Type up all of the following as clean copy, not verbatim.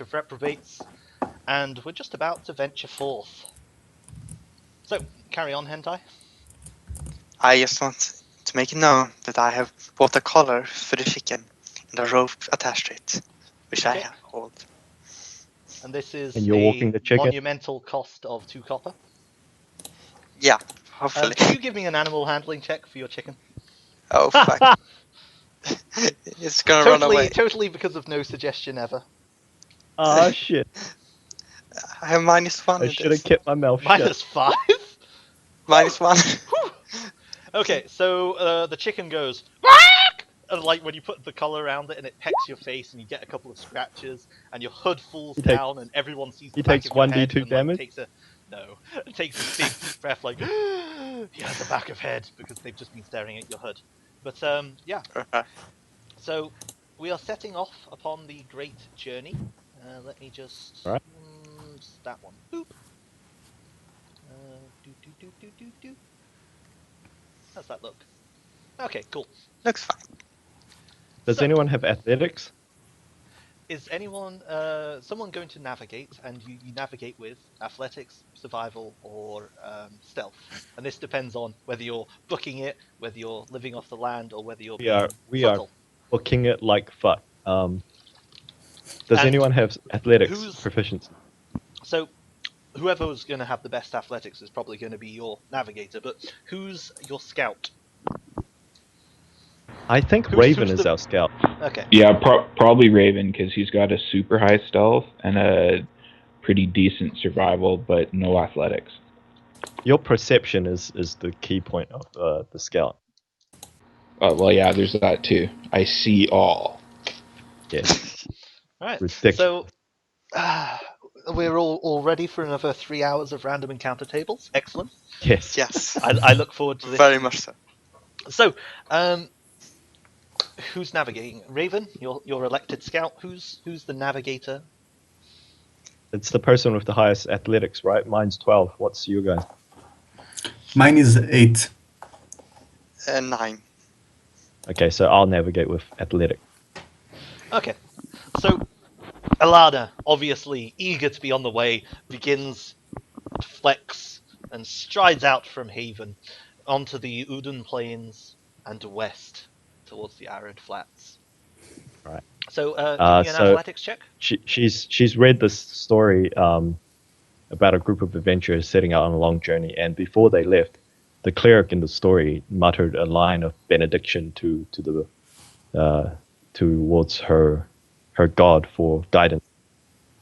of reprobates, and we're just about to venture forth. So, carry on, Hentai. I just want to make it known that I have bought a collar for the chicken and a rope attached to it, which Okay. I hold. And this is And you're walking the chicken? monumental cost of 2 copper. Yeah, hopefully. Can you give me an animal handling check for your chicken? Oh, fuck. It's gonna run away. Totally because of no suggestion ever. Oh shit! I have -1 I in should have this. kept my mouth shut. -5? -1. Okay, so the chicken goes, "Quack!" And like when you put the collar around it and it pecks your face and you get a couple of scratches and your hood falls down and everyone sees the back takes of your 1d2 head and, damage? takes a big deep breath like he has a back of head because they've just been staring at your hood. But yeah, so we are setting off upon the great journey. Let me just Right. that one. Boop. How's that look? Okay, cool. Looks fine. Does So, anyone have athletics? Is anyone, someone going to navigate, and you navigate with athletics, survival, or stealth? And this depends on whether you're booking it, whether you're living off the land, or whether you're We are subtle. booking it like fuck. Does And anyone have athletics who's- proficiency? So, whoever's going to have the best athletics is probably going to be your navigator, but who's your scout? I think who's Raven is the- our scout. Okay. Yeah, probably Raven, because he's got a super high stealth and a pretty decent survival, but no athletics. Your perception is the key point of the scout. Well, yeah, there's that too. I see all. Yes. Alright, Ridiculous. so we're all ready for another 3 hours of random encounter tables. Excellent. Yes. Yes. I look forward to this. Very much so. So, who's navigating? Raven, your elected scout. Who's the navigator? It's the person with the highest athletics, right? Mine's 12. What's you guys? Mine is 8. 9. Okay, so I'll navigate with athletic. Okay, so Alana, obviously eager to be on the way, begins to flex and strides out from Haven onto the Udon Plains and west towards the Arid Flats. Right. So, give me an athletics check. She's read this story about a group of adventurers setting out on a long journey, and before they left, the cleric in the story muttered a line of benediction towards her god for guidance,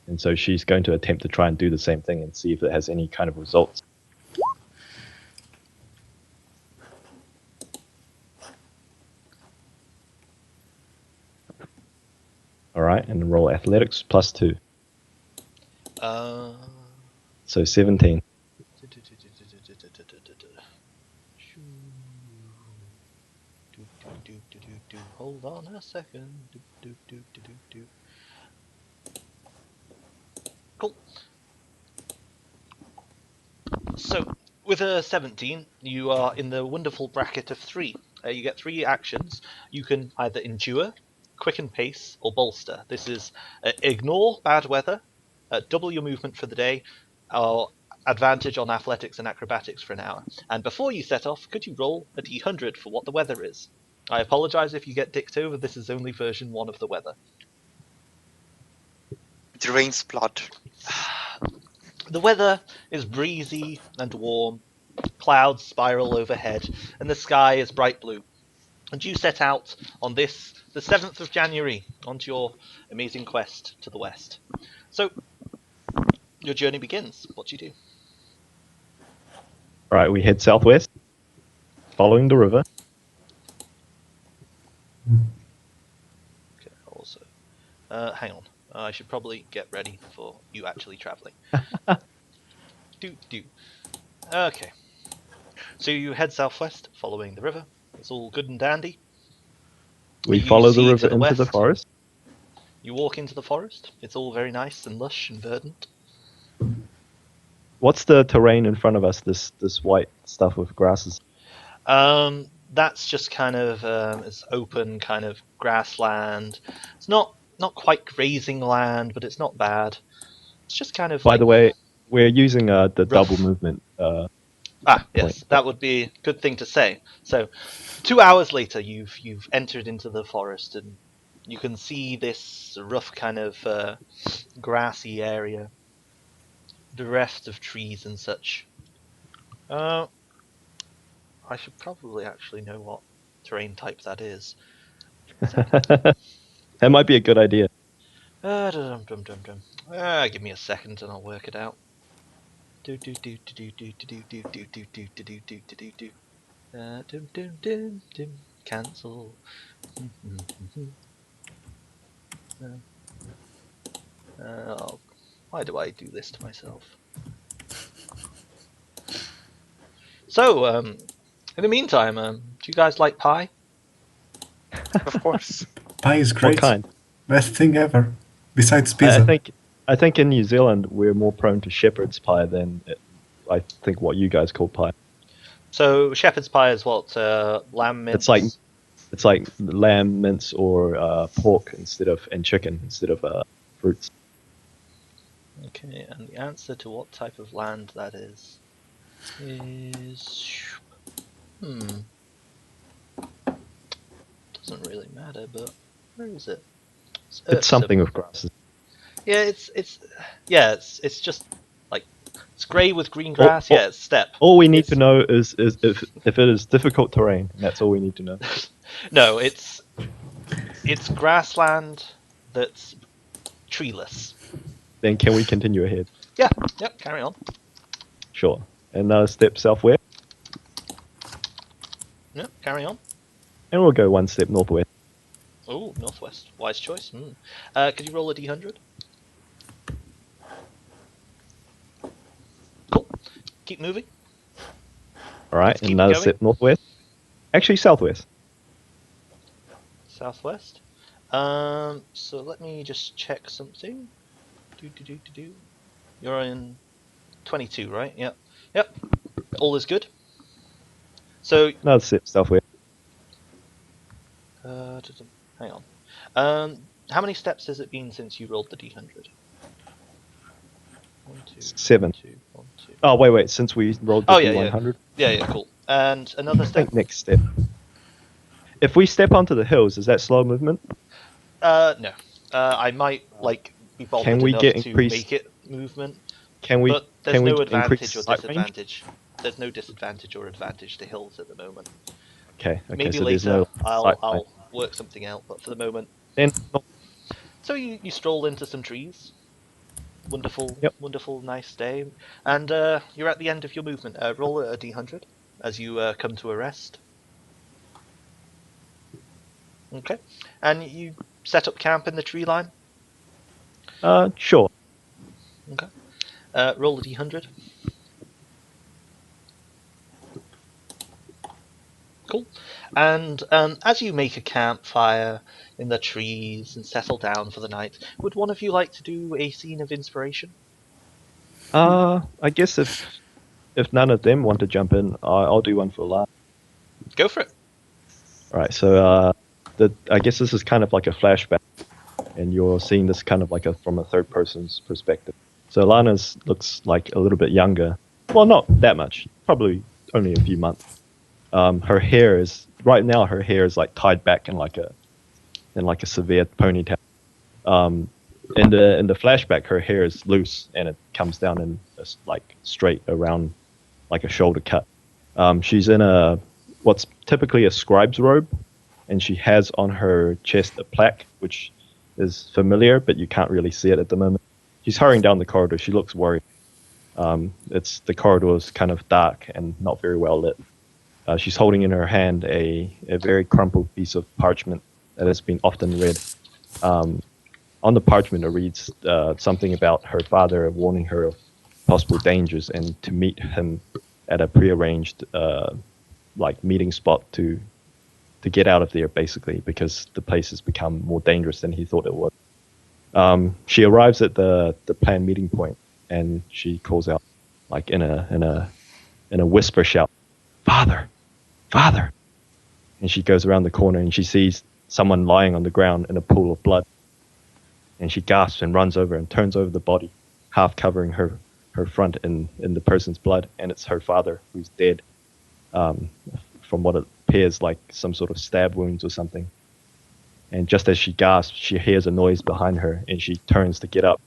and so she's going to attempt to try and do the same thing and see if it has any kind of results. All right, and roll athletics +2, so 17. Hold on a second. Cool. So, with a 17, you are in the wonderful bracket of 3. You get 3 actions. You can either endure, quicken pace, or bolster. This is ignore bad weather, double your movement for the day, or advantage on athletics and acrobatics for an hour. And before you set off, could you roll a d100 for what the weather is? I apologise if you get dicked over, this is only version 1 of the weather. It rains blood. The weather is breezy and warm, clouds spiral overhead, and the sky is bright blue. And you set out on this, the 7th of January, onto your amazing quest to the west. So, your journey begins. What do you do? All right, we head southwest, following the river. Okay, also, hang on. I should probably get ready for you actually traveling. Okay. So you head southwest, following the river. It's all good and dandy. We You follow the see to river the into the west. forest. You walk into the forest. It's all very nice and lush and verdant. What's the terrain in front of us? This white stuff with grasses. That's just kind of it's open kind of grassland. It's not not quite grazing land, but it's not bad. It's just kind of By like, the way, we're using the Rough. double movement. yes, point. that would be a good thing to say. So, 2 hours later, you've entered into the forest, and you can see this rough kind of grassy area, bereft of trees and such. I should probably actually know what terrain type that is. That might be a good idea. Give me a second and I'll work it out. Cancel. Why do I do this to myself? So, in the meantime, do you guys like pie? Of course. Pie is great. What kind? Best thing ever. Besides I pizza. I think in New Zealand we're more prone to shepherd's pie than I think what you guys call pie. So shepherd's pie is what lamb mince. It's like lamb mince or pork and chicken instead of fruits. Okay, and the answer to what type of land that is doesn't really matter, but where is it? It's something with grasses. Yeah, it's just like it's grey with green grass. Yeah, it's steppe. All we need to know is if it is difficult terrain. That's all we need to know. No, it's grassland that's treeless. Then can we continue ahead? Yeah, yep, carry on. Sure. Another step southwest, Yep, carry on. and we'll go one step northwest. Oh, northwest. Wise choice. Could you roll a d100? Cool. Keep moving. All right, Let's keep another going. step northwest. Actually, southwest. Southwest. So let me just check something. You're in 22, right? Yep. Yep. All is good. So, Another step southwest. hang on. How many steps has it been since you rolled the d100? 1, 2, 7. 2, 1, 2. Oh wait. Since we rolled the Oh, yeah, D100, Yeah, cool. And another I step? think next step. If we step onto the hills, is that slow movement? No. I might be bothered Can we enough get to increased- make it movement, Can we? but there's can we no increase advantage or sight range? disadvantage. There's no disadvantage or advantage to hills at the moment. Okay. Maybe so there's later no sight I'll range. work something out, but for the moment. Then So you stroll into some trees. Wonderful, Yep. wonderful, nice day, and you're at the end of your movement. Roll a d100 as you come to a rest. Okay, and you set up camp in the tree line. sure. Okay, roll a d100. Cool. And as you make a campfire in the trees and settle down for the night, would one of you like to do a scene of inspiration? I guess if none of them want to jump in, I'll do one for laugh. Go for it. All right. So I guess this is kind of like a flashback, and you're seeing this kind of like from a third person's perspective. So Lana's looks like a little bit younger. Well, not that much. Probably only a few months. Her hair is right now. Her hair is like tied back in like a severe ponytail. In the flashback, her hair is loose and it comes down in like straight around like a shoulder cut. She's in what's typically a scribe's robe, and she has on her chest a plaque which is familiar, but you can't really see it at the moment. She's hurrying down the corridor. She looks worried. The corridor is kind of dark and not very well lit. She's holding in her hand a very crumpled piece of parchment that has been often read. On the parchment, it reads something about her father warning her of possible dangers and to meet him at a prearranged meeting spot to get out of there, basically, because the place has become more dangerous than he thought it was. She arrives at the planned meeting point, and she calls out, like in a whisper shout, "Father, Father!" And she goes around the corner and she sees someone lying on the ground in a pool of blood. and she gasps and runs over and turns over the body, half covering her front in the person's blood, and it's her father who's dead, from what it appears like some sort of stab wounds or something. And just as she gasps, she hears a noise behind her, and she turns to get up.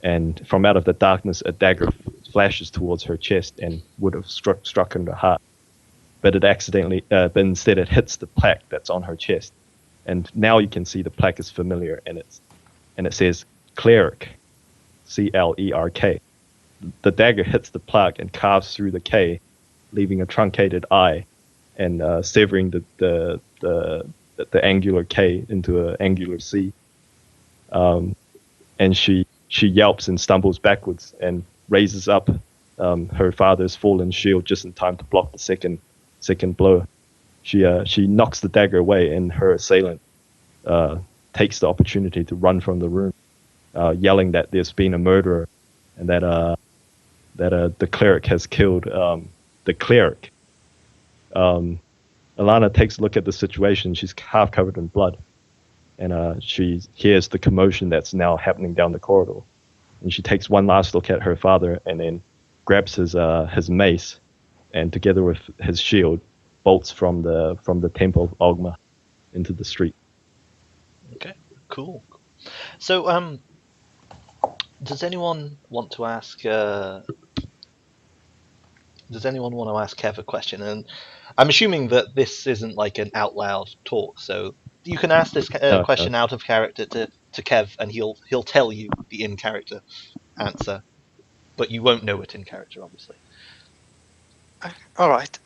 And from out of the darkness, a dagger flashes towards her chest and would have struck her in the heart. But but instead it hits the plaque that's on her chest. And now you can see the plaque is familiar, and it says Cleric, Clerk. The dagger hits the plaque and carves through the K, leaving a truncated I, and severing the angular K into an angular C. And she yelps and stumbles backwards and raises up her father's fallen shield just in time to block the second blow. She knocks the dagger away, and her assailant takes the opportunity to run from the room, yelling that there's been a murderer and that the cleric has killed the cleric. Alana takes a look at the situation. She's half covered in blood, and she hears the commotion that's now happening down the corridor. And she takes one last look at her father, and then grabs his mace, and together with his shield, bolts from the temple of Ogma into the street. Okay, cool. So, does anyone want to ask? Does anyone want to ask Kev a question? And I'm assuming that this isn't like an out loud talk, so you can ask this question out of character to Kev, and he'll tell you the in character answer, but you won't know it in character, obviously. All right.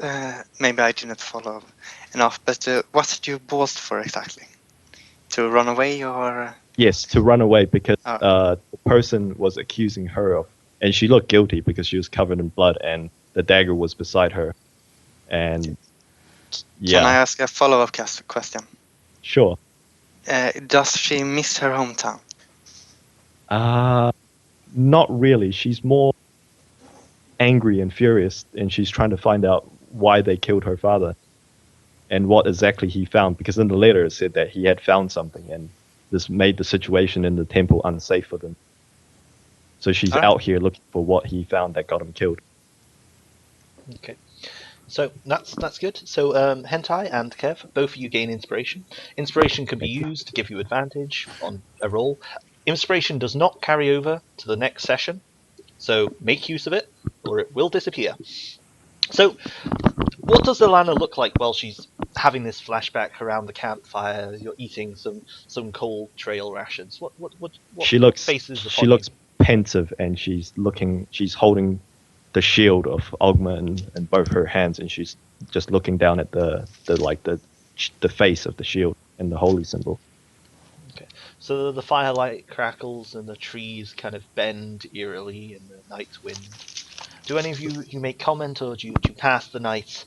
Maybe I didn't follow enough, but what did you bolt for exactly? To run away or? Yes, to run away, because the person was accusing her of, and she looked guilty because she was covered in blood and the dagger was beside her. And yeah. Can I ask a follow-up question? Sure. Does she miss her hometown? Not really. She's more angry and furious, and she's trying to find out why they killed her father and what exactly he found, because in the letter it said that he had found something, and this made the situation in the temple unsafe for them. So she's out here looking for what he found that got him killed. Okay, so that's good. So Hentai and Kev, both of you gain inspiration. Inspiration can be used to give you advantage on a roll. Inspiration does not carry over to the next session, so make use of it, or it will disappear. So, what does Alana look like while she's having this flashback around the campfire? You're eating some cold trail rations. What she looks faces she looks pensive, and she's holding the shield of Ogma in both her hands, and she's just looking down at the face of the shield and the holy symbol. Okay, so the firelight crackles and the trees kind of bend eerily in the night wind. Do any of you make comment, or do you pass the night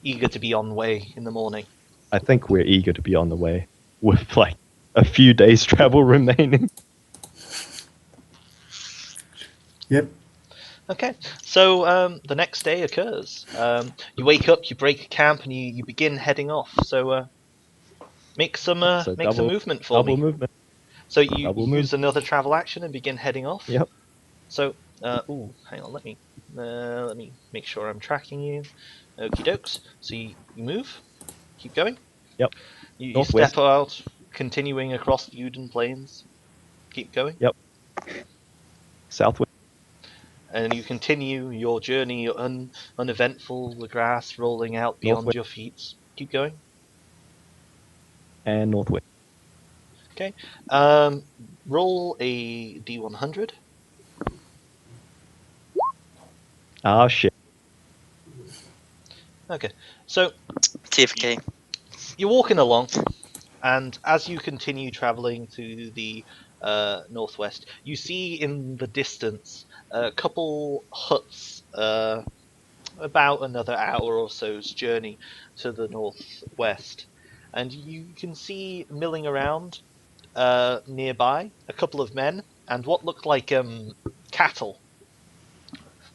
eager to be on the way in the morning? I think we're eager to be on the way with like a few days travel remaining. Yep. Okay, so the next day occurs. You wake up, you break camp, and you begin heading off. So make some movement for me. Double movement. So you use another travel action and begin heading off. Yep. So hang on, let me make sure I'm tracking you. Okie dokes. So you move, keep going. Yep. You step out, continuing across the Uden Plains. Keep going. Yep. Southwest. And you continue your journey uneventful, the grass rolling out beyond Northwest. your feet. Keep going. And northwest. Okay. Roll a D100. Ah, shit. Okay. So TFK. you're walking along, and as you continue traveling to the northwest, you see in the distance a couple huts, about another hour or so's journey to the northwest, and you can see milling around nearby a couple of men and what look like cattle.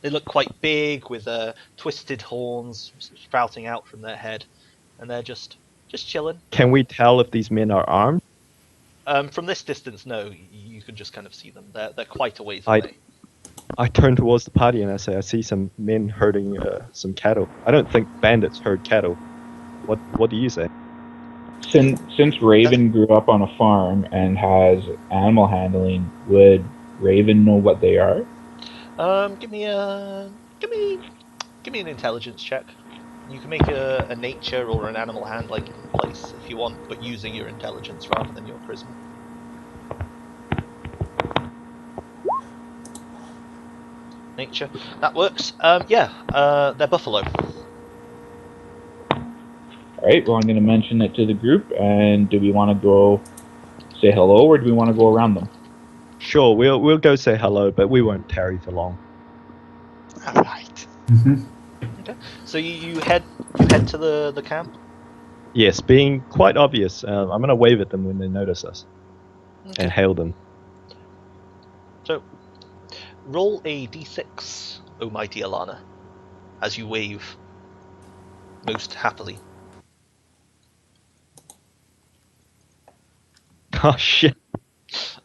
They look quite big, with twisted horns sprouting out from their head, and they're just chilling. Can we tell if these men are armed? From this distance, no. You can just kind of see them. They're quite a ways I- away. I turn towards the party and I say, I see some men herding some cattle. I don't think bandits herd cattle. What do you say? Since Raven grew up on a farm and has animal handling, would Raven know what they are? Give me an intelligence check. You can make a nature or an animal handling place if you want, but using your intelligence rather than your charisma. Nature, that works. They're buffalo. All right. Well, I'm going to mention it to the group. And do we want to go say hello, or do we want to go around them? Sure, we'll go say hello, but we won't tarry for long. All right. Mm-hmm. So you head to the camp. Yes, being quite obvious. I'm gonna wave at them when they notice us and hail them. So, roll a d6, O mighty Alana, as you wave most happily. Oh shit!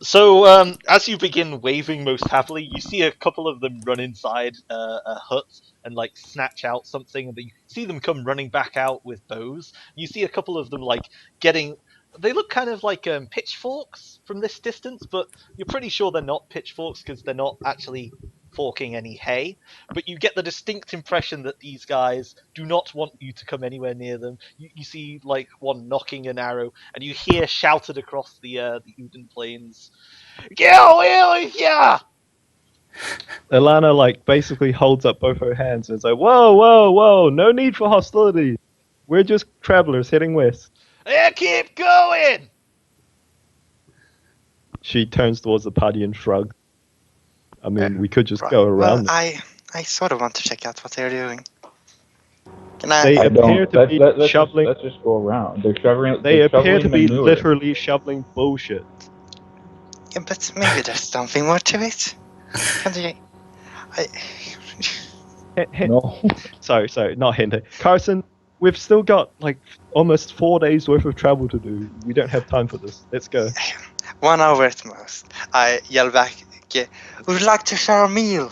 So, as you begin waving most happily, you see a couple of them run inside a hut and like snatch out something, and you see them come running back out with bows. You see a couple of them like getting. They look kind of like pitchforks from this distance, but you're pretty sure they're not pitchforks because they're not actually forking any hay. But you get the distinct impression that these guys do not want you to come anywhere near them. You see like one knocking an arrow, and you hear shouted across the Uden plains, "Get away with ya!" Alana like basically holds up both her hands and is like, whoa, no need for hostility. We're just travelers heading west. Yeah, keep going. She turns towards the party and shrugs. I mean, we could just Right. go Well, around them. I sort of want to check out what they're doing. Can I? They I appear don't. to be Let's shoveling. Let's just go around. They're shoveling. They they're appear to shoveling be manure. literally shoveling bullshit. Yeah, but maybe there's something more to it. Can they? No. Sorry, not Hente. Carson, we've still got like almost 4 days worth of travel to do. We don't have time for this. Let's go. 1 hour at most. I yell back. Would you like to share a meal?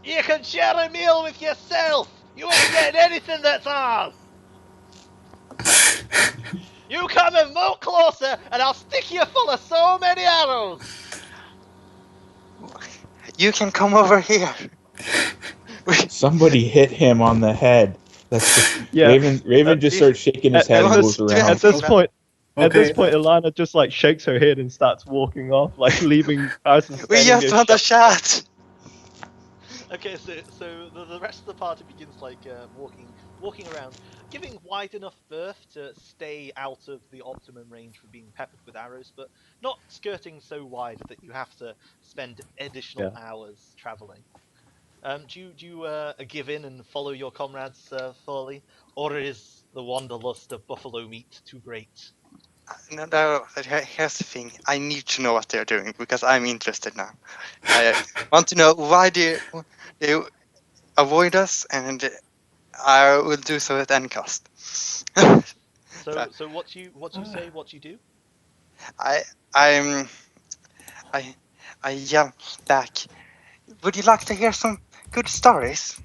You can share a meal with yourself. You ain't getting anything that's ours. You come and move closer, and I'll stick you full of so many arrows. You can come over here. Somebody hit him on the head. That's just, Yeah. Raven just starts shaking his head and at moves this- around. At this point, Okay. Alana just like shakes her head and starts walking off, like leaving Carson We standing just there want a shut- chat. Okay, so the rest of the party begins like walking around, giving wide enough berth to stay out of the optimum range for being peppered with arrows, but not skirting so wide that you have to spend additional hours traveling. Do you give in and follow your comrades fully, or is the wanderlust of buffalo meat too great? No, here's the thing. I need to know what they're doing because I'm interested now. I want to know why they avoid us, and I will do so at any cost. So what you say? What you do? I yell back. Would you like to hear some good stories?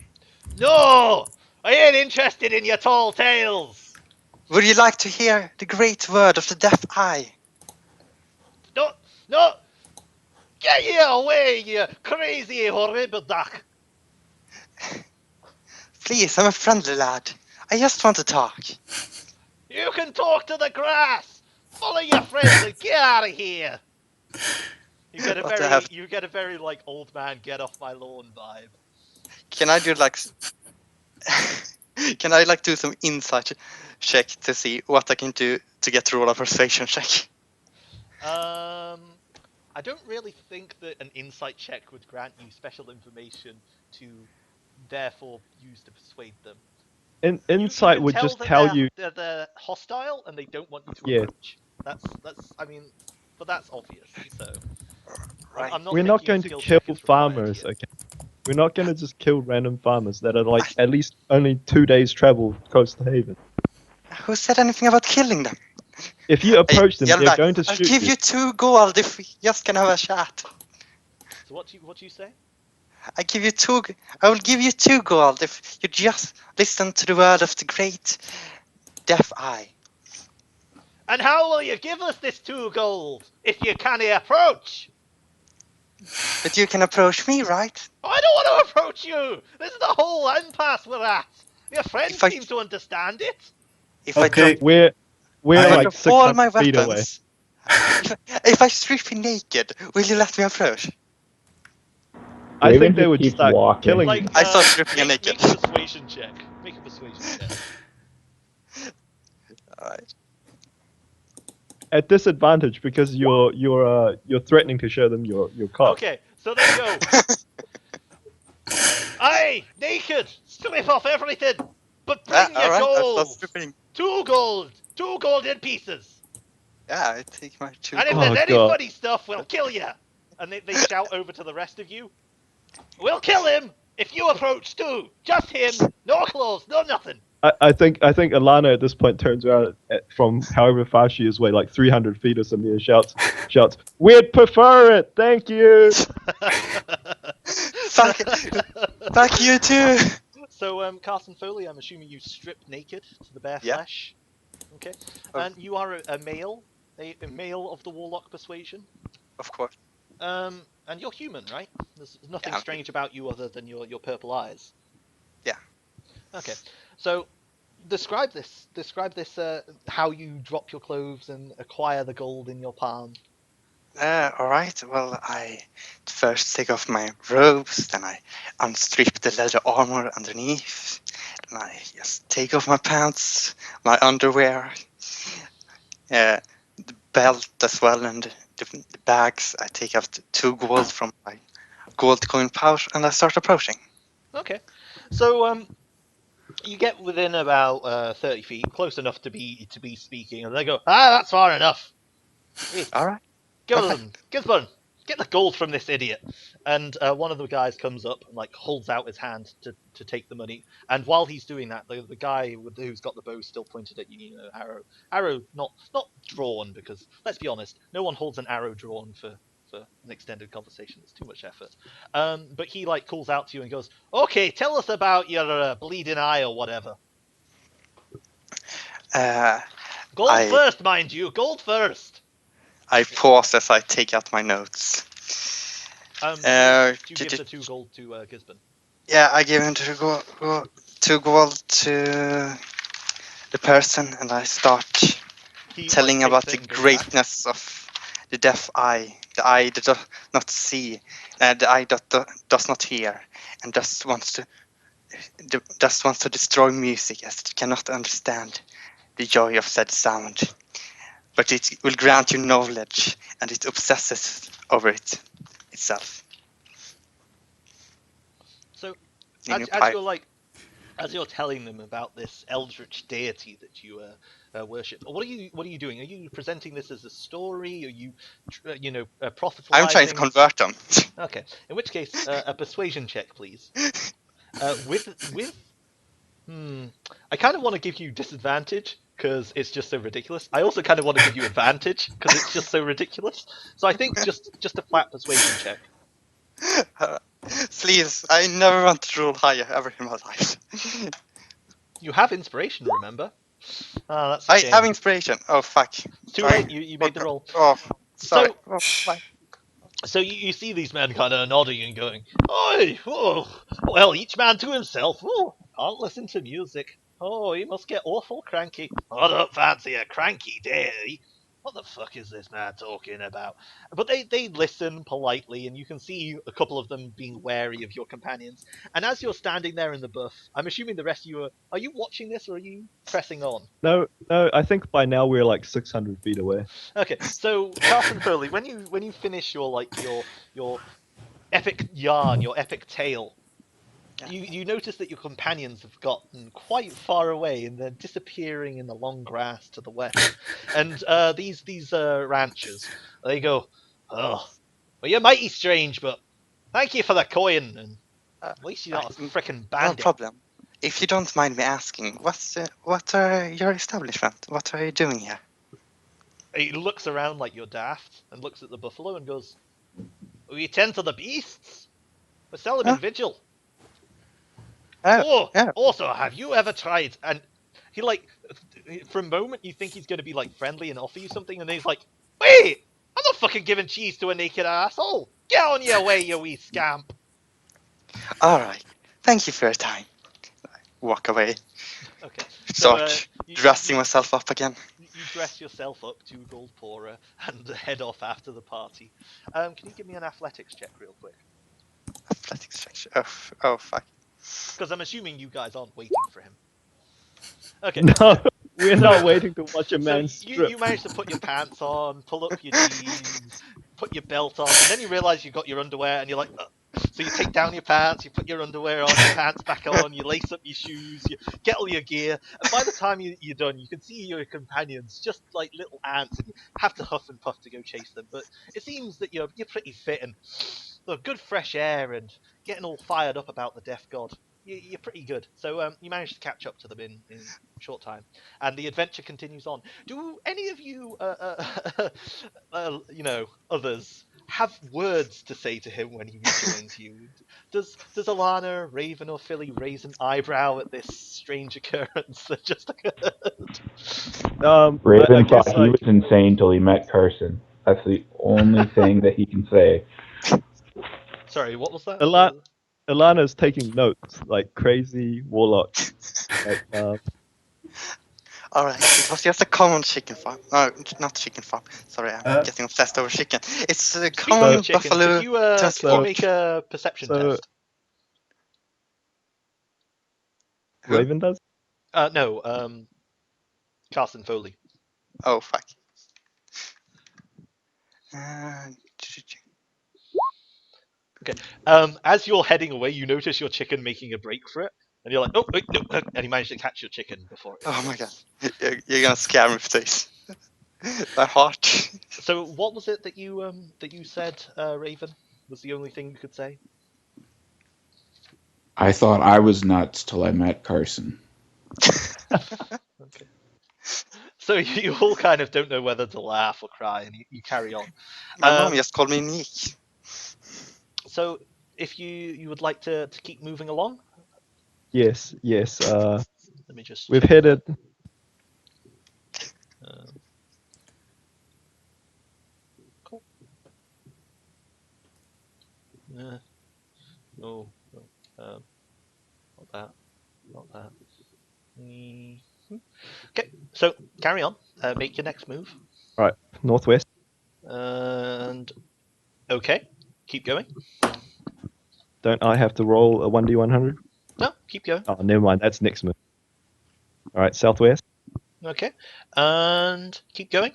No, I ain't interested in your tall tales. Would you like to hear the great word of the deaf eye? No, get you away, you crazy horrible duck. Please, I'm a friendly lad. I just want to talk. You can talk to the grass. Follow your friends and get out of here. You get a very like old man get off my lawn vibe. Can I do like? Can I like do some insight check to see what I can do to get to roll a persuasion check? I don't really think that an insight check would grant you special information to therefore use to persuade them. Insight would just tell you. they're hostile and they don't want you to Yeah. approach. But that's obvious. So Right. I'm We're not thinking a going to skill kill check is required farmers, here. okay? We're not going to just kill random farmers that are like at least only 2 days travel close to Haven. Who said anything about killing them? If you approach them, they're Hjalmar, going to I'll shoot give you 2 gold if we just can have a chat. So what do you say? I will give you 2 gold if you just listen to the word of the great Deaf Eye. And how will you give us this 2 gold if you can't approach? But you can approach me, right? I don't want to approach you. This is the whole impasse we're at. Your friends If I- seem to understand it. If I Okay. drop, We're if I like drop all 600 my feet away. weapons, if I strip you naked, will you let me approach? I Raven think they just would keeps start walking. killing Like you. I saw stripping you make naked. a persuasion check. Make a persuasion check. Alright. At disadvantage because you're threatening to show them your cock. Okay, so they go. Aye, naked, strip off everything, but bring your Alright, I gold. start stripping. 2 gold, 2 golden pieces. Yeah, I take my 2 And if gold. Oh, there's any God. funny stuff, we'll kill you. And they shout over to the rest of you. We'll kill him if you approach Stu. Just him, no clothes, no nothing. I think Alana at this point turns around from however far she is away, like 300 feet or something, and shouts, "We'd prefer it, thank you." Fuck you too! So, Carson Foley, I'm assuming you strip naked to the bare Yeah. flesh. Okay. Oh. And you are a male, a male of the Warlock persuasion. Of course. And you're human, right? There's nothing Yeah. strange about you other than your purple eyes. Yeah. Okay. So, describe this. How you drop your clothes and acquire the gold in your palm. Alright, well, I first take off my robes, then I unstrip the leather armor underneath, then I just take off my pants, my underwear, the belt as well, and the bags. I take out 2 gold from my gold coin pouch, and I start approaching. Okay. So, you get within about 30 feet, close enough to be speaking, and they go, that's far enough. Hey, Alright. Gisborne, get the gold from this idiot. And one of the guys comes up and like holds out his hand to take the money. And while he's doing that, the guy who's got the bow still pointed at you, arrow not drawn, because let's be honest, no one holds an arrow drawn for an extended conversation. It's too much effort. But he like calls out to you and goes, "Okay, tell us about your bleeding eye or whatever. Gold I- first, mind you. Gold first." I pause as I take out my notes. Do you give the 2 gold to Gisborne? Yeah, I give him 2 gold to the person, and I start He, telling like, about takes the it and goes back. greatness of the deaf eye, the eye that does not see, the eye that does not hear, and just wants to destroy music as it cannot understand the joy of said sound. But it will grant you knowledge, and it obsesses over it itself. So, In as your as you're telling them about this eldritch deity that you worship, what are you doing? Are you presenting this as a story? Are you, prophetizing? I'm trying to convert them. Okay. In which case, a persuasion check, please. I kind of want to give you disadvantage because it's just so ridiculous. I also kind of want to give you advantage because it's just so ridiculous. So I think just a flat persuasion check. Please, I never want to roll higher ever in my life. You have inspiration, remember? That's I a shame. have inspiration. Oh, fuck. It's too late. You made the roll. Oh, sorry. So- So you see these men kind of nodding and going, "Oi, oh, well, each man to himself. Oh, can't listen to music. Oh, he must get awful cranky. I don't fancy a cranky day. What the fuck is this man talking about?" But they listen politely, and you can see a couple of them being wary of your companions. And as you're standing there in the buff, I'm assuming the rest of you are you watching this or are you pressing on? No, I think by now we're like 600 feet away. Okay, so Carson Furley, when you finish your epic yarn, your epic tale, Yeah. you notice that your companions have gotten quite far away and they're disappearing in the long grass to the west. And these ranchers, they go, "Oh, well, you're mighty strange, but thank you for the coin, and at least you're not a frickin' No bandit." problem. If you don't mind me asking, what are your establishment? What are you doing here? He looks around like you're daft and looks at the buffalo and goes, "We tend to the beasts. We sell them in Huh? vigil. Oh, yeah. Also, have you ever tried?" And he like, for a moment, you think he's going to be like friendly and offer you something, and then he's like, "Wait, I'm not fucking giving cheese to a naked asshole. Get on your way, you wee scamp." All right. Thank you for your time. Walk away. Okay. So, Start you, dressing you, myself up again. you dress yourself up to gold poorer and head off after the party. Can you give me an athletics check real quick? Athletics section. Oh, fuck. Because I'm assuming you guys aren't waiting for him. Okay. No, we're So- not waiting to watch a So man you strip. manage to put your pants on, pull up your jeans, put your belt on, and then you realise you've got your underwear, and you're like, "Ugh." So you take down your pants, you put your underwear on, your pants back on, you lace up your shoes, you get all your gear, and by the time you're done, you can see your companions just like little ants, and you have to huff and puff to go chase them. But it seems that you're pretty fit and good fresh air and getting all fired up about the death god. You're pretty good. So you managed to catch up to them in a short time, and the adventure continues on. Do any of you, others, have words to say to him when he rejoins you? Does Alana, Raven, or Philly raise an eyebrow at this strange occurrence that just occurred? I Raven guess, thought he was insane till he met Carson. That's the only thing that he can say. Sorry, what was that? Alana's taking notes like crazy warlock. Like, All right. It was just a common chicken farm. No, not chicken farm. Sorry, I'm getting obsessed over chicken. It's a Speaking common of chicken, buffalo could you transport. make a perception So- test? Who? Raven does. No, Carson Foley. Oh, fuck. As you're heading away, you notice your chicken making a break for it, and you're like, "Oh, wait, no!" And you manage to catch your chicken before it. Oh my god. You're gonna scare me with this. My heart. So, what was it that you said, Raven? Was the only thing you could say? I thought I was nuts till I met Carson. Okay. So you all kind of don't know whether to laugh or cry, and you carry on. My mom just called me Nick. So, if you would like to keep moving along, Yes. let me just. We've check headed. that. Cool. No, not that, not that. Okay, so carry on. Make your next move, Northwest. and okay, keep going. Don't I have to roll a 1d100? No, keep going. Oh, never mind. That's next move. All right, southwest. Okay, and keep going.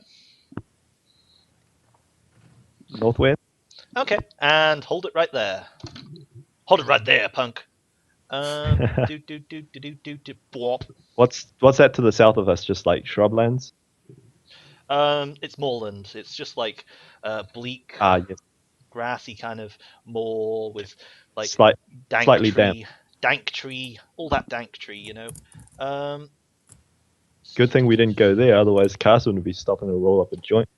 Northwest. Okay, and hold it right there. Hold it right there, punk. Do. Bwop. What's that to the south of us? Just like shrublands. It's moorland. It's just like bleak, Ah, yes. grassy kind of moor with like dank slightly tree, dank tree, all that dank tree, you know. Good thing we didn't go there. Otherwise, Carson would be stopping to roll up a joint.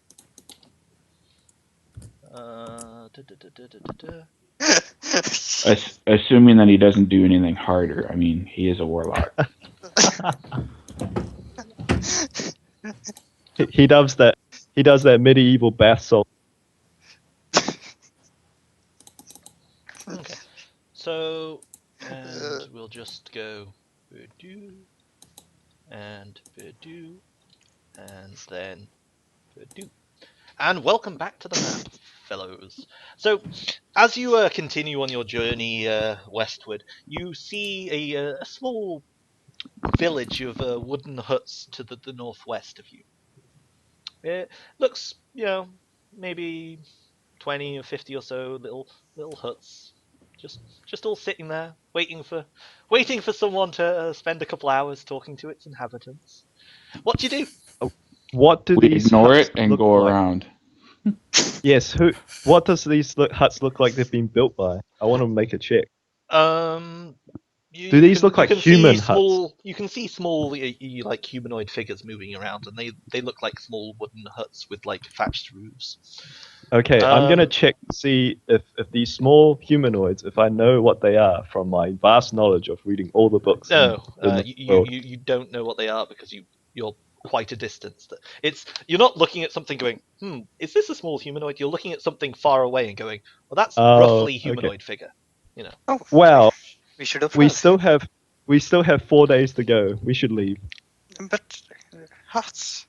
Assuming that he doesn't do anything harder. I mean, he is a warlock. He does that. He does that medieval bath salt. Okay. So, and we'll just go Purdue, and Purdue, and then Purdue. And welcome back to the map, fellows. So, as you continue on your journey westward, you see a small village of wooden huts to the northwest of you. It looks, maybe 20 or 50 or so little huts, just all sitting there, waiting for someone to spend a couple hours talking to its inhabitants. What do you do? What do We these ignore huts it and look go like? around. Yes. What does these huts look like they've been built by? I want to make a check. Do these look like human huts? You can see small, like humanoid figures moving around, and they look like small wooden huts with like thatched roofs. Okay, I'm gonna Um, check to see if these small humanoids, if I know what they are from my vast knowledge of reading all the books. No, in the you, world. you don't know what they are because you're quite a distance. You're not looking at something going, is this a small humanoid? You're looking at something far away and going, well, that's Oh, roughly okay. humanoid figure. Oh, Well, we should have. we still have 4 days to go. We should leave. But huts,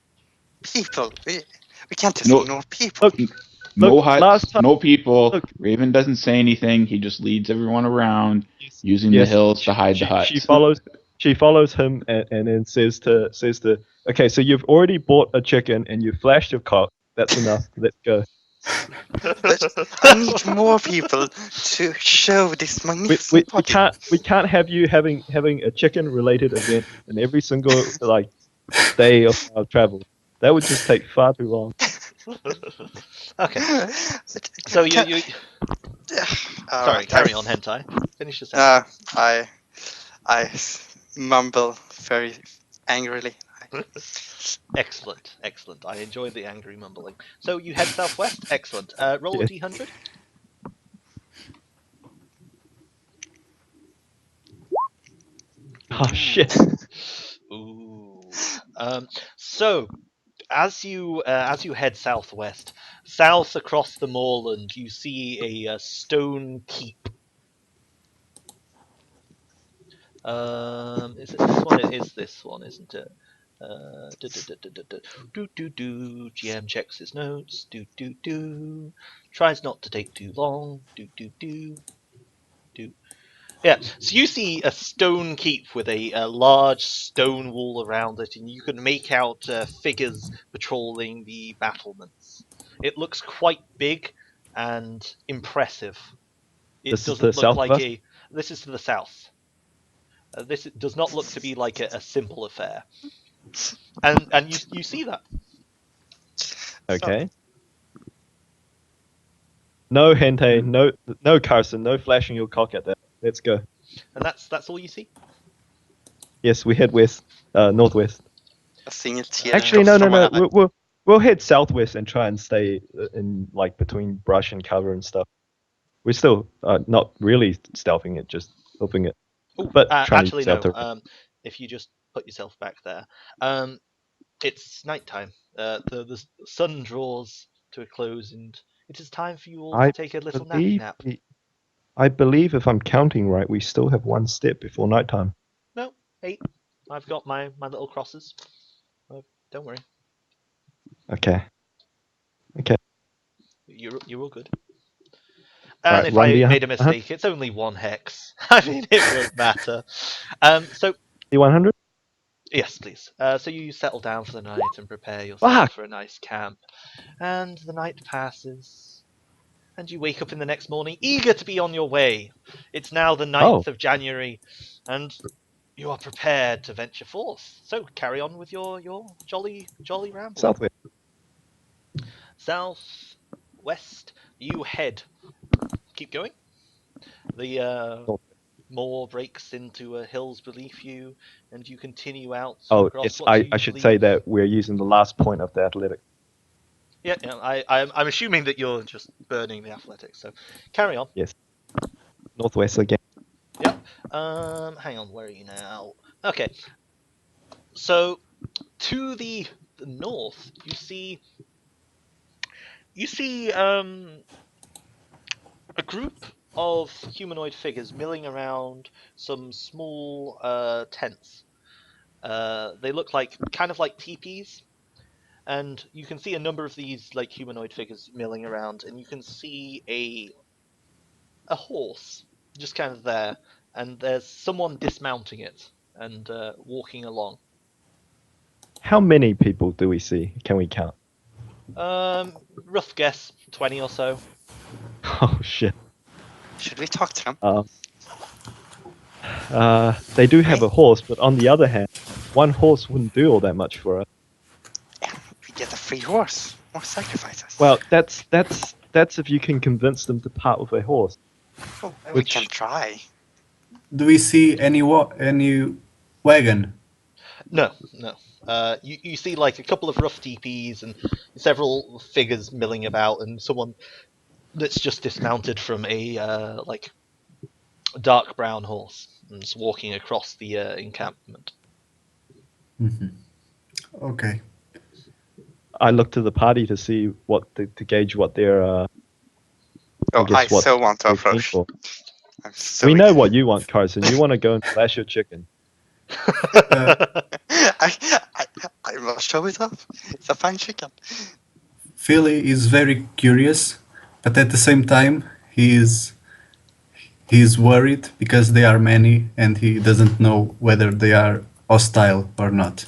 people. We can't just No. ignore people. Look, No Look, huts, last time- no people. look. Raven doesn't say anything. He just leads everyone around using Yes, the hills to hide the huts. She follows him and then says to okay, so you've already bought a chicken and you flashed your cock. That's enough. Let's go. But I need more people to show this magnificent body. We can't have you having a chicken related event in every single like day of our travel. That would just take far too long. Okay, so you sorry, carry on, hentai. Finish your sentence. I mumble very angrily. Excellent, excellent. I enjoy the angry mumbling. So you head southwest. Excellent. Roll a Yes. d100. Oh shit. Ooh. So as you head southwest, south across the moorland, you see a stone keep. Is it this one? It is this one, isn't it? GM checks his notes. Tries not to take too long. Yeah, so you see a stone keep with a large stone wall around it, and you can make out figures patrolling the battlements. It looks quite big and impressive. It This is doesn't the look like southwest? This is to the south. This does not look to be like a simple affair, and you see that. Okay. No Hente, no Carson, no flashing your cock at that. Let's go. And that's all you see. Yes, we head west, northwest. A single tear. Actually, drops no. from my eye. We'll head southwest and try and stay in like between brush and cover and stuff. We're still not really stealthing it, just hoping it. Ooh, But trying actually, to no. stealth If you just put yourself back there, it's nighttime. The sun draws to a close, and it is time for you all to take a little nap. I believe if I'm counting right, we still have one step before nighttime. No, 8. I've got my little crosses. Don't worry. Okay. You're all good. And Right, if run I the- made a mistake, it's only 1 hex. I mean, it won't matter. So The 100? yes, please. So you settle down for the night and prepare yourself for a nice camp. And the night passes, and you wake up in the next morning, eager to be on your way. It's now the 9th of January, and you are prepared to venture forth. So carry on with your jolly ramble. Southwest. Southwest, you head. Keep going. The moor breaks into hills beneath you, and you continue out. Oh, across yes, what I you should believe- say that we're using the last point of the athletic. Yeah, I'm assuming that you're just burning the athletics. So carry on. Northwest again. Hang on, where are you now? Okay. So to the north, you see a group of humanoid figures milling around some small tents. They look like kind of like teepees, and you can see a number of these like humanoid figures milling around, and you can see a horse just kind of there, and there's someone dismounting it and walking along. How many people do we see? Can we count? Rough guess, 20 or so. Oh shit. Should we talk to them? They do have a horse, but on the other hand, one horse wouldn't do all that much for us. We get a free horse. More sacrifices. Well, that's if you can convince them to part with a horse. Oh, we which- can try. do we see any wagon? No, no. You see like a couple of rough teepees and several figures milling about, and someone that's just dismounted from a like dark brown horse and is walking across the encampment. Okay. I look to the party to see to gauge what their Oh, guess I what so want to they're approach. for. I'm so We know what you want, Carson. You want to go and flash your chicken. I must show it off. It's a fine chicken. Philly is very curious, but at the same time, he's worried because they are many and he doesn't know whether they are hostile or not.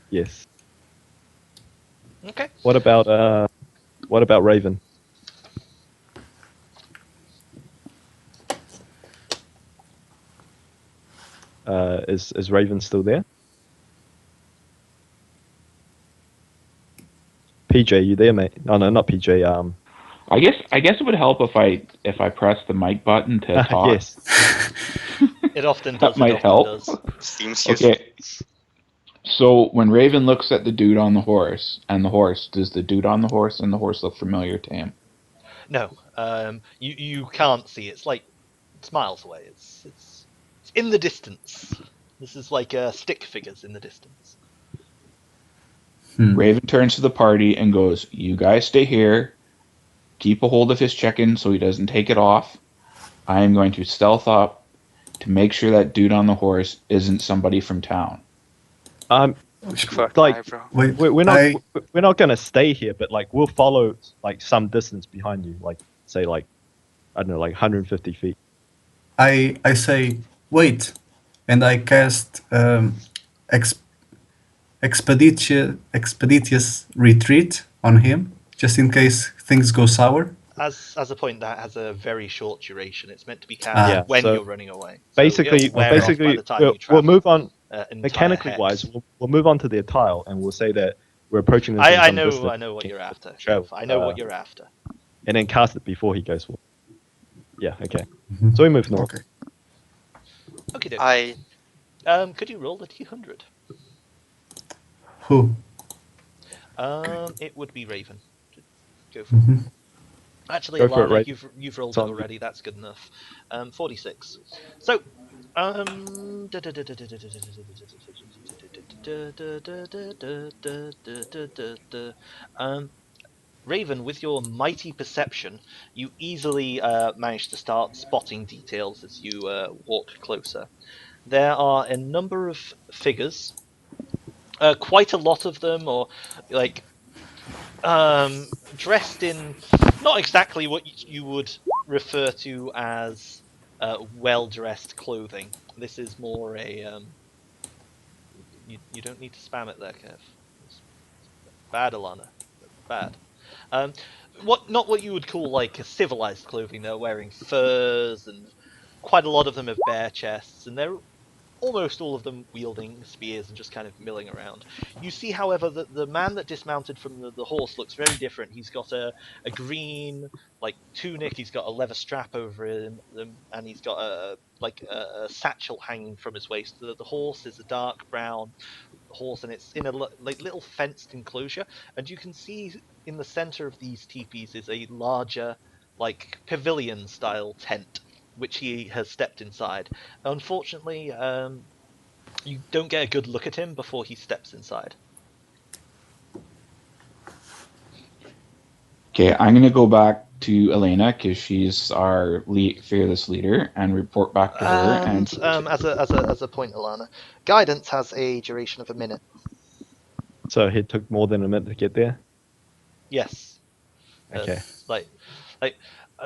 Yes. Okay. What about Raven? Is Raven still there? PJ, you there, mate? Oh no, not PJ. I guess it would help if I press the mic button to talk. Yes. It often That does. might it often help. Does. Seems useful. Okay. So when Raven looks at the dude on the horse and the horse, does the dude on the horse and the horse look familiar to him? No, you can't see. It's like it's miles away. It's in the distance. This is like stick figures in the distance. Raven turns to the party and goes, "You guys stay here. Keep a hold of his chicken so he doesn't take it off. I am going to stealth up to make sure that dude on the horse isn't somebody from town." Fuck, Like, eyebrow. Wait, we're not gonna stay here, but like we'll follow like some distance behind you, like say like I don't know, like 150 feet. I say wait, and I cast expeditious retreat on him, just in case things go sour. As a point, that has a very short duration. It's meant to be cast Yeah, when so you're running away. So Basically, it'll wear off by basically the time we'll you travel, move on entire mechanically hex. wise. We'll move on to the tile, and we'll say that we're approaching this. from I some know distance, I know what you're after. travel, I know what you're after. and then cast it before he goes. Yeah, okay. So we move north. Okay. Okay, I could you roll the T100? Who? It would be Raven. Go for it. Actually, Go for it, Alana, Raven. you've rolled It's it on. already. That's good enough. 46. So, Raven, with your mighty perception, you easily manage to start spotting details as you walk closer. There are a number of figures, quite a lot of them, or like dressed in not exactly what you would refer to as well-dressed clothing. This is more a you don't need to spam it there, Kev. It's bad, Alana. Bad. Not what you would call like a civilized clothing. They're wearing furs, and quite a lot of them have bare chests, and they're almost all of them wielding spears and just kind of milling around. You see, however, that the man that dismounted from the horse looks very different. He's got a green like tunic, he's got a leather strap over him, and he's got a satchel hanging from his waist. The horse is a dark brown horse, and it's in a like little fenced enclosure, and you can see in the center of these teepees is a larger like pavilion style tent which he has stepped inside. Unfortunately, you don't get a good look at him before he steps inside. Okay, I'm gonna go back to Elena because she's our fearless leader and report back to her. And as a point, Alana, guidance has a duration of a minute. So it took more than a minute to get there. Yes. Okay.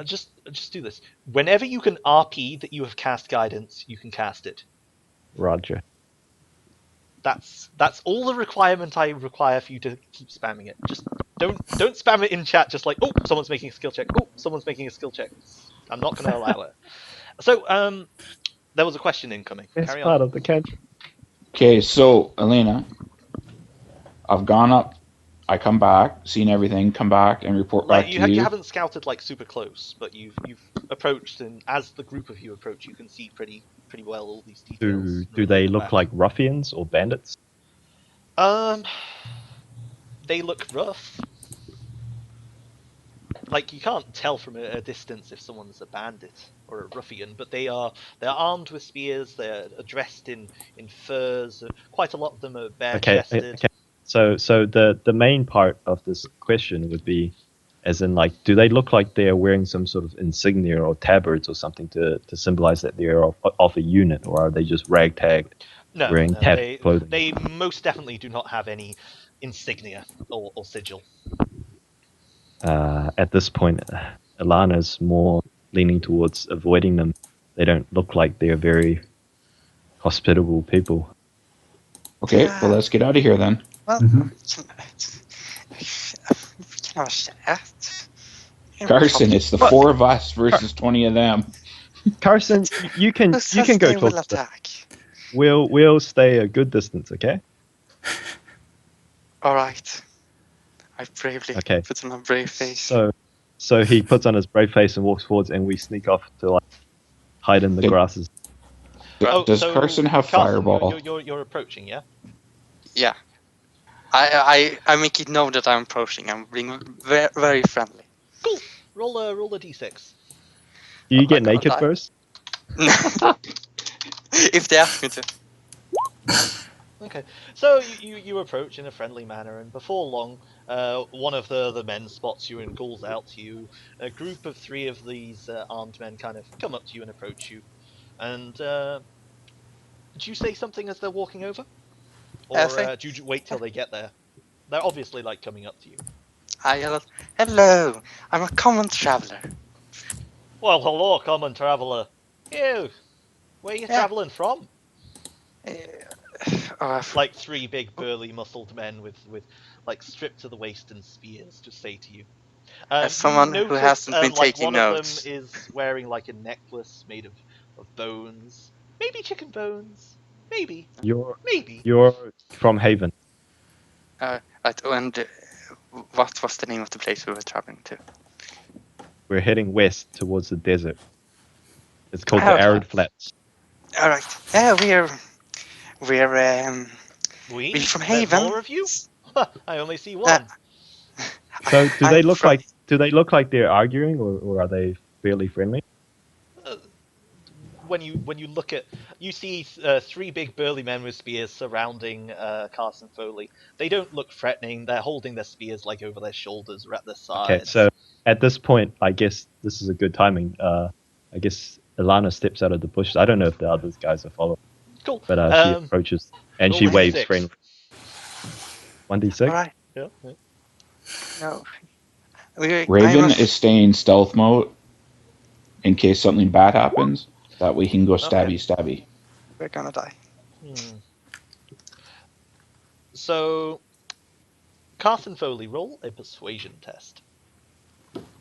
Just do this. Whenever you can RP that you have cast guidance, you can cast it. Roger. That's all the requirement I require for you to keep spamming it. Just don't spam it in chat. Just like, oh, someone's making a skill check. Oh, someone's making a skill check. I'm not going to allow it. So there was a question incoming. It's Carry part on. of the cantrip. Okay, so Elena, I've gone up I come back, seen everything, come back and report Like back you, to you. you haven't scouted like super close, but you've approached, and as the group of you approach, you can see pretty well all these details. Do in they the look back. like ruffians or bandits? They look rough. Like you can't tell from a distance if someone's a bandit or a ruffian, but they're armed with spears. They're dressed in furs. Quite a lot of them are bare chested. Okay. So the main part of this question would be, as in like, do they look like they're wearing some sort of insignia or tabards or something to symbolize that they're of a unit, or are they just ragtagged, No, wearing no, tattered clothing? they most definitely do not have any insignia or sigil. At this point, Alana's more leaning towards avoiding them. They don't look like they're very hospitable people. Okay, well let's get out of here then. Well, Mhm. we can have a chat. Carson, it's the What? 4 of us versus 20 of them. Carson, you can Who says go they talk will to them. attack? We'll stay a good distance, okay? All right. I bravely Okay. put on a brave face. So he puts on his brave face and walks forwards, and we sneak off to like hide in the Did- grasses. Does so Carson have Carson, fireball? You're approaching, yeah. Yeah. I make it known that I'm approaching. I'm being very, very friendly. Cool. Roll a d6. Do you Am I get gonna naked die? first? If they ask me to. Okay, so you approach in a friendly manner, and before long, one of the men spots you and calls out to you. A group of 3 of these armed men kind of come up to you and approach you. And do you say something as they're walking over, or do you wait till they get there? They're obviously like coming up to you. I yell, hello, I'm a common traveler. Well, hello, common traveller. You, where are you Yeah. travelling from? Like, Like 3 big burly muscled men with like stripped to the waist and spears just say to you. As someone you who notice, hasn't been like taking one notes. of them is wearing like a necklace made of bones, maybe chicken bones, maybe. You're from Haven. right, and what was the name of the place we were traveling to? We're heading west towards the desert. It's called the Arid Arid Flats. All right. Yeah, we're we're We from There's Haven. more of you? I only see one. So do they I'm look from- like they're arguing, or are they fairly friendly? When you look at, you see 3 big burly men with spears surrounding Carson Foley. They don't look threatening. They're holding their spears like over their shoulders or at their sides. Okay, so at this point, I guess this is a good timing. I guess Ilana steps out of the bushes. I don't know if the other guys are following, Cool. but she approaches and roll she a waves d6. friendly. 1d6. All right. Yeah. No. Raven is staying stealth mode in case something bad happens. That way he can go stabby. We're gonna die. So, Carson Foley, roll a persuasion test.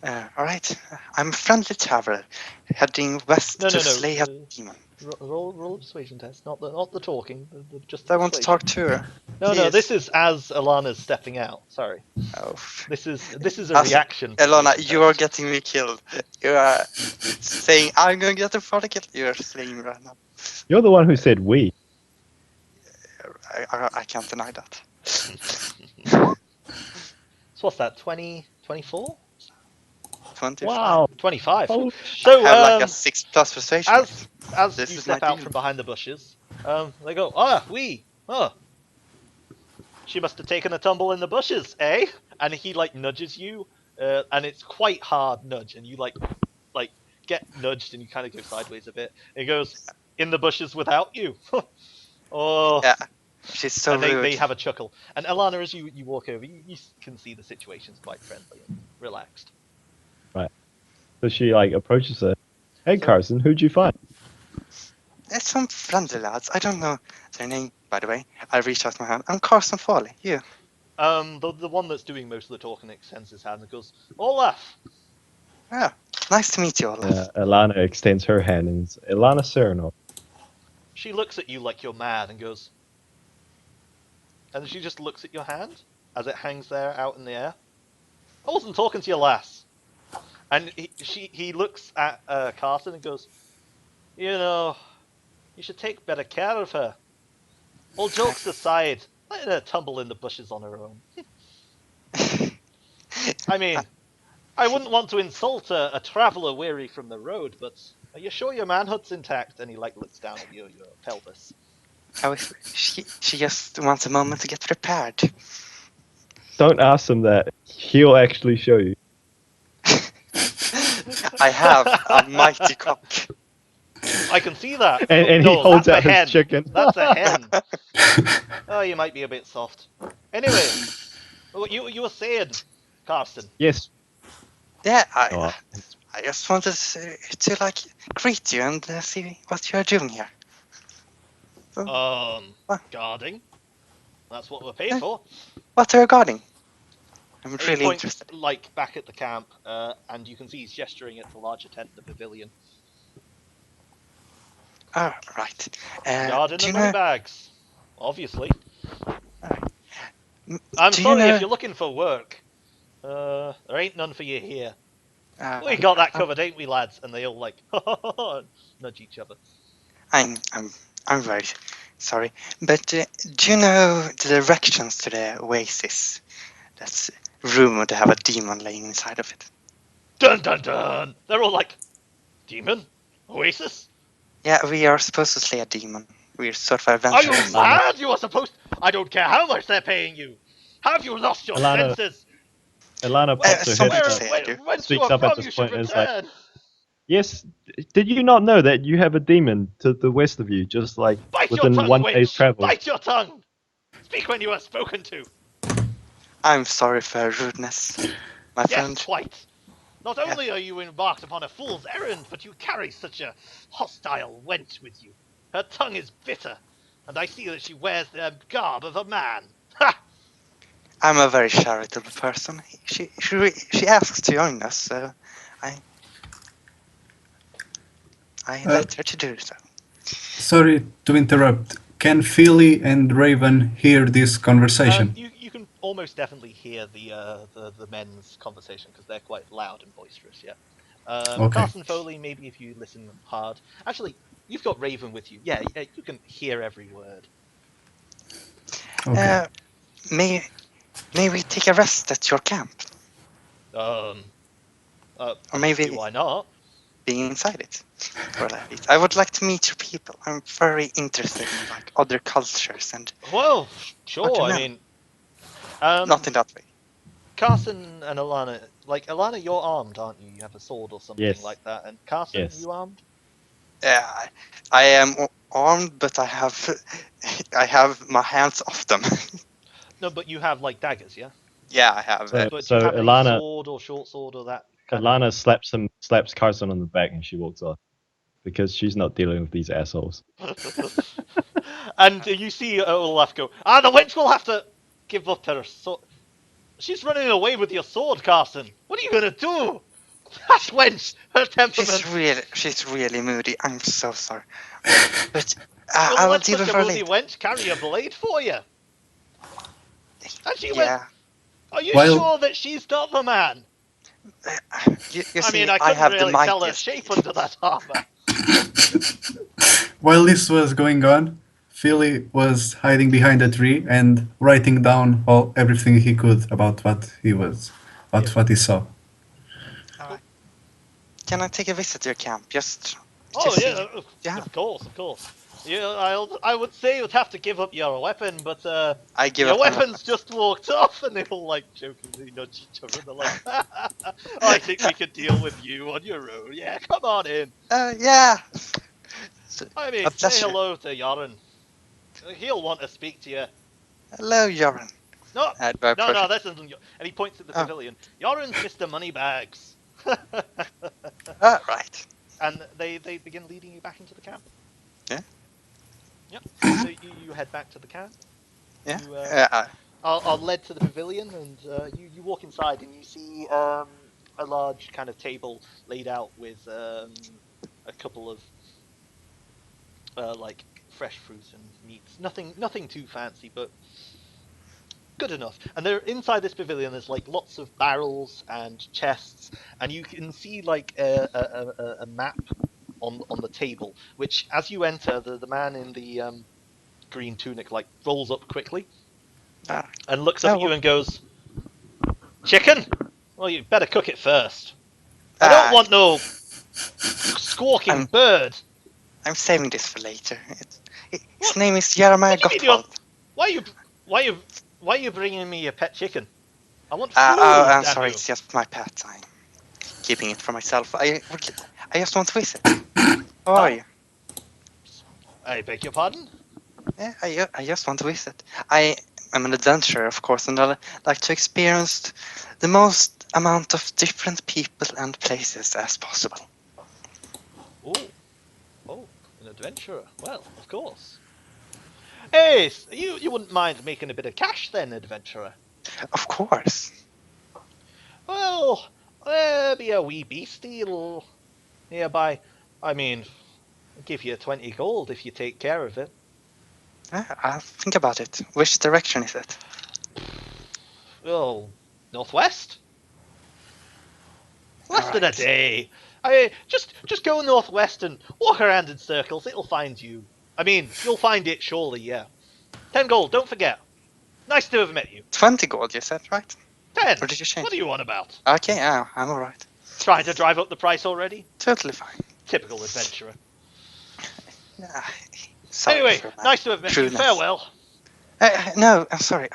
All right. I'm a friendly traveler, heading west No, to no, no. slay a demon. Roll a persuasion test, not the talking, just. I want to talk to her. No, Please. this is as Alana's stepping out. Sorry, Oh, this is a As- reaction. Elena, persuasion you are test. getting me killed. You are saying I'm gonna get the photo kill. You are slaying me right now. You're the one who said we. I can't deny that. So what's that? 20, 24? 25. Wow. 25. Oh, So I have like a 6+ persuasion. as This you is step my out deal. from behind the bushes, they go, she must have taken a tumble in the bushes, eh? And he like nudges you, and it's quite hard nudge, and you like get nudged, and you kind of go sideways a bit. And he goes, in the bushes without you. Oh, Yeah, she's so and rude. they have a chuckle. And Alana, as you walk over, you can see the situation's quite friendly and relaxed. So she like approaches her. Hey Carson, who'd you find? It's some friendly lads. I don't know their name, by the way. I reach out my hand. I'm Carson Foley. You? The one that's doing most of the talking extends his hand and goes, Olaf. Yeah. Nice to meet you, Olaf. Ilana extends her hand and it's Ilana Serenov. She looks at you like you're mad and goes, and she just looks at your hand as it hangs there out in the air. I wasn't talking to your lass. And he looks at Carson and goes, you know, you should take better care of her. All jokes aside, let her tumble in the bushes on her own. I mean, I wouldn't want to insult a traveller weary from the road, but are you sure your manhood's intact? And he like looks down at your pelvis. Oh, she just wants a moment to get prepared. Don't ask him that. He'll actually show you. I have a mighty cock. I can see that. And no, he holds that's out a hen. his chicken. That's a hen. Oh, you might be a bit soft. Anyway, you were saying, Carsten. Yes. Yeah, Oh, I just wanted to like greet you and see what you are doing here. What? Guarding. That's what we're paid for. What are you guarding? I'm He really points, interested. like back at the camp, and you can see he's gesturing at the larger tent, the pavilion. Oh, right. Guarding do the you money know? bags, obviously. m- I'm do you sorry know- if you're looking for work. There ain't none for you here. Uh, We got that covered, ain't we, lads? And they all like nudge each other. I'm very sorry, but do you know the directions to the oasis? That's rumored to have a demon laying inside of it. Dun dun dun! They're all like, demon? Oasis? Yeah, we are supposed to slay a demon. We're sort of Are you adventurers. mad? You are supposed. I don't care how much they're paying you. Have you lost your Alana, senses? Ilana pops her some head people up, say I do. Whence you speaks are up at from, this you should point and is like, return. yes, did you not know that you have a demon to the west of you, just like Bite your within tongue, one wench! day's travel? Bite your tongue! Speak when you are spoken to. I'm sorry for rudeness, my Yes, friend. quite. Not only are you embarked upon a fool's errand, but you carry such a hostile wench with you. Her tongue is bitter, and I see that she wears the garb of a man. Ha! I'm a very charitable person. She asks to join us, so I let her to do so. Sorry to interrupt. Can Philly and Raven hear this conversation? You can almost definitely hear the men's conversation because they're quite loud and boisterous. Yeah. Okay. Carson Foley, maybe if you listen hard. Actually, you've got Raven with you. Yeah, you can hear every word. Okay. May we take a rest at your camp, or maybe Why not? be inside it, or at least I would like to meet your people. I'm very interested in like other cultures and Well, I sure. don't I know. mean, Not in that way. Carson and Alana, like Alana, you're armed, aren't you? You have a sword or something Yes. like that. And Carson, Yes. you armed? I am armed, but I have my hands off them. No, but you have like daggers, yeah. Yeah, I have. So- But do you have any Alana- sword or short sword or that? Kind Ilana slaps Carson on the back, and she walks off because she's not dealing with these assholes. And you see Olaf go, the wench will have to give up her sword. She's running away with your sword, Carson. What are you gonna do? That wench, her temperament. She's really moody. I'm so sorry, but Well, I will let deal such with a her moody later. wench carry a blade for you. And she went, Yeah, are you Well- sure that she's not the man? you I see, mean, I I couldn't have the really tell her mightiest. shape under that armor. While this was going on, Philly was hiding behind a tree and writing down everything he could about what he saw. Can I take a visit to your camp? Just Oh see. yeah, Yeah. of course. Yeah, I would say you'd have to give up your weapon, but I give your up my weapons just walked off, and they all like jokingly nudge each other. And they're like, I think we could deal with you on your own. Yeah, come on in. Yeah. I mean, A say pleasure. hello to Yoren. He'll want to speak to you. Hello, Joran. No, Do I no, approach- this isn't. And he points at the Oh. pavilion. Yoren's Mr. Moneybags. Right. And they begin leading you back into the camp. Yeah. Yep. So you head back to the camp. Yeah. You, are led to the pavilion, and you walk inside, and you see a large kind of table laid out with a couple of like fresh fruit and meats. Nothing too fancy, but good enough. And they're inside this pavilion. There's like lots of barrels and chests, and you can see like a map on the table. Which, as you enter, the man in the green tunic like rolls up quickly Ah, and looks up at oh, you and goes, "Chicken? Well, you better cook it first. I don't want no squawking I'm- bird." I'm saving this for later. His name is Jeremiah What do you mean Gottwald. Why are you bringing me a pet chicken? I want food. I'm damn sorry, you. it's just my pet. I'm keeping it for myself. I just want to visit. How are you? I beg your pardon? Yeah, I just want to visit. I am an adventurer, of course, and I like to experience the most amount of different people and places as possible. Oh, an adventurer. Well, of course. Hey, you wouldn't mind making a bit of cash then, adventurer? Of course. Well, there be a wee beastie nearby. I mean, I'll give you 20 gold if you take care of it. I'll think about it. Which direction is it? Oh, northwest? Less than a Alright. day. Just go northwest and walk around in circles. It'll find you. I mean, you'll find it surely. Yeah. 10 gold. Don't forget. Nice to have met you. 20 gold, you said, right? 10. Or did you change? What are you on about? Okay, yeah, I'm alright. Trying to drive up the price already? Totally fine. Typical adventurer. Ah, sorry Anyway, for my nice to have met you. rudeness. Farewell. No, I'm sorry.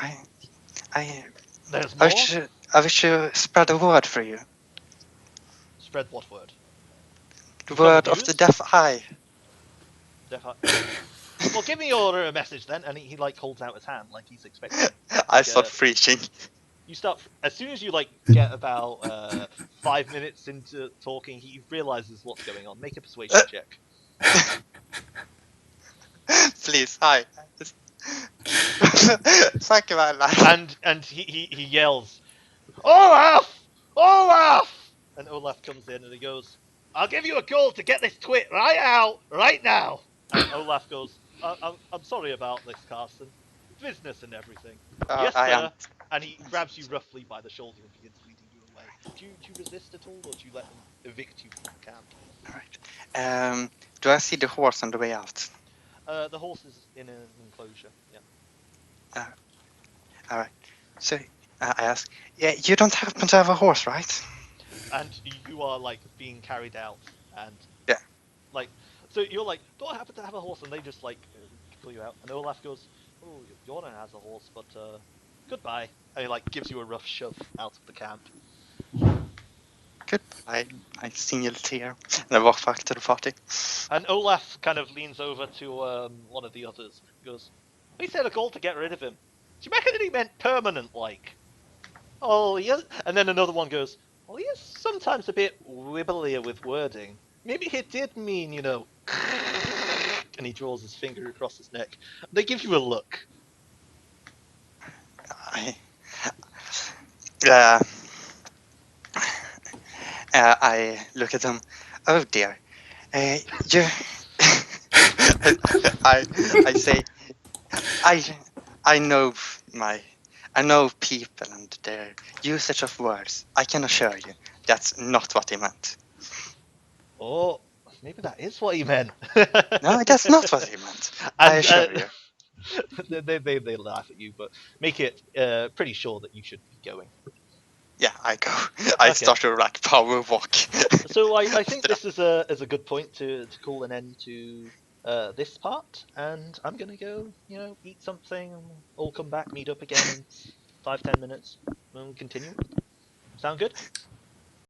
There's I more. wish to spread a word for you. Spread what word? The word of news? the deaf eye. Well, give me your message then. And he like holds out his hand like he's expecting. I start preaching. You start as soon as you like get about 5 minutes into talking, he realizes what's going on. Make a persuasion check. Please, hi. Thank you, my life. And he yells, "Olaf! Olaf!" And Olaf comes in and he goes, "I'll give you a gold to get this twit right out, right now." And Olaf goes, I'm sorry about this, Carson. Business and everything. Yes, I sir." am. And he grabs you roughly by the shoulder and begins leading you away. Do you resist at all, or do you let him evict you from camp? Alright. Do I see the horse on the way out? The horse is in an enclosure. Yeah. Alright. So, I ask, yeah, you don't happen to have a horse, right? And you are like being carried out, and Yeah. like, so you're like, "Do I happen to have a horse?" And they just like pull you out. And Olaf goes, "Oh, Jordan has a horse, but goodbye." And he like gives you a rough shove out of the camp. Goodbye. I single tear. And I walk back to the party. And Olaf kind of leans over to one of the others. He goes, "We said a goal to get rid of him. Do you reckon he meant permanent, like?" "Oh, yes." And then another one goes, "Well, he is sometimes a bit wibblier with wording. Maybe he did mean, you know." And he draws his finger across his neck. They give you a look. I look at them. Oh dear. You. I say, I know people and their usage of words. I can assure you, that's not what he meant. Oh, maybe that is what he meant. No, that's not what he meant. I assure you. They laugh at you, but make it pretty sure that you should be going. Yeah, I go. I start to like power walk. So I think this is a good point to call an end to this part, and I'm gonna go, you know, eat something, and all come back, meet up again in 5-10 minutes, and continue. Sound good?